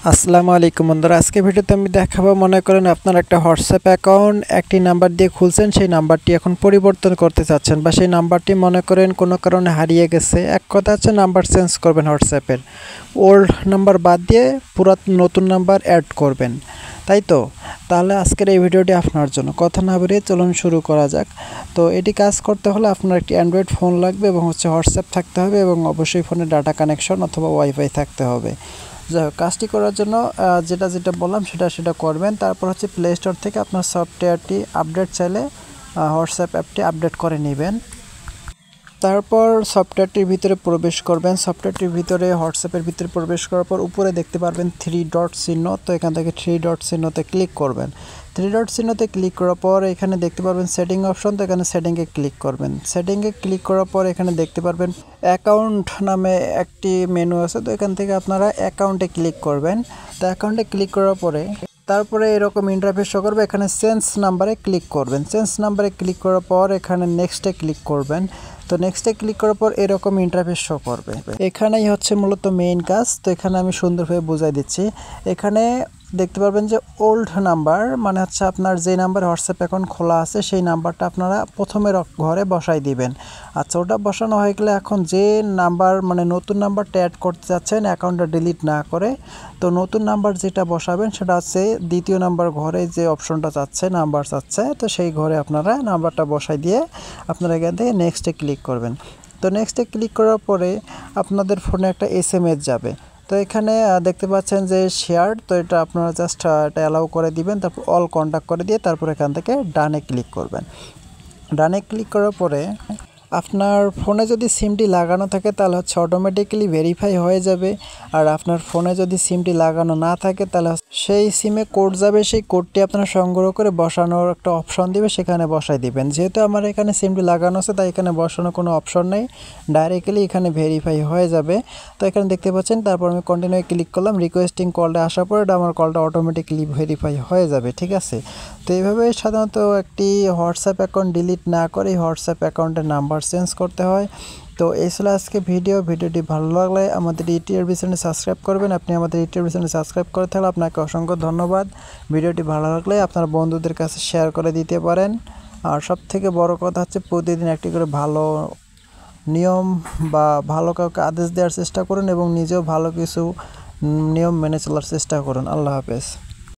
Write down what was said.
আসসালামু আলাইকুম বন্ধুরা, আজকে ভিডিওতে আমি দেখাবো, মনে করেন আপনার একটা হোয়াটসঅ্যাপ অ্যাকাউন্ট একটি নাম্বার দিয়ে খুলছেন, সেই নাম্বারটি এখন পরিবর্তন করতে চাচ্ছেন বা সেই নাম্বারটি মনে করেন কোনো কারণে হারিয়ে গেছে। এক কথা হচ্ছে নাম্বার চেঞ্জ করবেন, হোয়াটসঅ্যাপের ওল্ড নাম্বার বাদ দিয়ে পুরো নতুন নাম্বার অ্যাড করবেন, তাই তো? তাহলে আজকের এই ভিডিওটি আপনার জন্য। কথা না বেরিয়ে চলুন শুরু করা যাক। তো এটি কাজ করতে হলে আপনার একটি অ্যান্ড্রয়েড ফোন লাগবে এবং হোয়াটসঅ্যাপ থাকতে হবে এবং অবশ্যই ফোনে ডাটা কানেকশন অথবা ওয়াইফাই থাকতে হবে। যাই হোক, কাজটি করার জন্য যেটা বললাম সেটা করবেন। তারপর হচ্ছে প্লে স্টোর থেকে আপনার সফটওয়্যারটি আপডেট চাইলে হোয়াটসঅ্যাপ অ্যাপটি আপডেট করে নেবেন। তারপর সফটওয়্যারটির ভিতরে প্রবেশ করবেন। সফটওয়্যারটির ভিতরে হোয়াটসঅ্যাপের ভিতরে প্রবেশ করার পর উপরে দেখতে পারবেন 3 ডট চিহ্ন। তো এখান থেকে 3 ডট চিহ্নতে ক্লিক করবেন। 3 ডট চিহ্নতে ক্লিক করার পর এখানে দেখতে পারবেন সেটিং অপশন। তো এখানে সেটিংয়ে ক্লিক করবেন। সেটিংয়ে ক্লিক করার পর এখানে দেখতে পারবেন অ্যাকাউন্ট নামে একটি মেনু আছে। তো এখান থেকে আপনারা অ্যাকাউন্টে ক্লিক করবেন। তো অ্যাকাউন্টে ক্লিক করার পরে তারপরে এরকম ইন্টারফেস শো করবে। এখানে চেঞ্জ নাম্বারে ক্লিক করবেন। চেঞ্জ নাম্বারে ক্লিক করার পর এখানে নেক্সটে ক্লিক করবেন। তো নেক্সটে ক্লিক করার পর এরকম ইন্টারফেস শো করবে। এখানেই হচ্ছে মূলত মেইন কাজ। তো এখানে আমি সুন্দরভাবে বুঝাই দিচ্ছি। এখানে দেখতে পারবেন যে ওল্ড নাম্বার মানে হচ্ছে আপনার যে নাম্বার হোয়াটসঅ্যাপ অ্যাকাউন্ট খোলা আছে সেই নাম্বারটা আপনারা প্রথমে ঘরে বসাই দিবেন। আচ্ছা, ওটা বসানো হয়ে গেলে এখন যে নাম্বার মানে নতুন নাম্বারটা অ্যাড করতে যাচ্ছেন অ্যাকাউন্টটা ডিলিট না করে, তো নতুন নাম্বার যেটা বসাবেন সেটা হচ্ছে দ্বিতীয় নাম্বার ঘরে যে অপশনটা চাচ্ছে নাম্বার চাচ্ছে, তো সেই ঘরে আপনারা নাম্বারটা বসাই দিয়ে আপনারা এখান থেকে নেক্সটে ক্লিক করবেন। তো নেক্সটে ক্লিক করার পরে আপনাদের ফোনে একটা এসএমএস যাবে। তো এখানে দেখতে পাচ্ছেন যে শেয়ার, তো এটা আপনারা জাস্ট এটা অ্যালাউ করে দিবেন। তারপর অল কন্ট্যাক্ট করে দিয়ে তারপর এখান থেকে ডানে ক্লিক করবেন। ডানে ক্লিক করার পরে আপনার ফোনে যদি সিমটি লাগানো থাকে তাহলে হচ্ছে অটোমেটিক্যালি ভেরিফাই হয়ে যাবে। আর আপনার ফোনে যদি সিমটি লাগানো না থাকে তাহলে সেই সিমে কোড যাবে, সেই কোডটি আপনারা সংগ্রহ করে বসানোর একটা অপশন দিবে, সেখানে বসাই দিবেন। যেহেতু আমার এখানে সিমটি লাগানো আছে তাই এখানে বসানোর কোনো অপশন নেই, ডাইরেক্টলি এখানে ভেরিফাই হয়ে যাবে। তো এখানে দেখতে পাচ্ছেন, তারপর আমি কন্টিনিউ ক্লিক করলাম। রিকোয়েস্টিং কলটা আসার পরে আমার কলটা অটোমেটিক্যালি ভেরিফাই হয়ে যাবে, ঠিক আছে? তো এইভাবে সাধারণত একটি হোয়াটসঅ্যাপ অ্যাকাউন্ট ডিলিট না করে হোয়াটসঅ্যাপ অ্যাকাউন্টের নাম্বার চেঞ্জ করতে হয়। তো এই ছিল আজকে ভিডিওটি ভালো লাগলে আমাদের ইউটিউব চ্যানেল সাবস্ক্রাইব করবেন। আপনি আমাদের ইউটিউব চ্যানেল সাবস্ক্রাইব করে থাকলে আপনাকে অসংখ্য ধন্যবাদ। ভিডিওটি ভালো লাগলে আপনার বন্ধুদের কাছে শেয়ার করে দিতে পারেন। আর সবথেকে বড় কথা হচ্ছে প্রতিদিন একটি করে ভালো নিয়ম বা ভালো কাউকে আদেশ দেওয়ার চেষ্টা করুন এবং নিজেও ভালো কিছু নিয়ম মেনে চলার চেষ্টা করুন। আল্লাহ হাফেজ।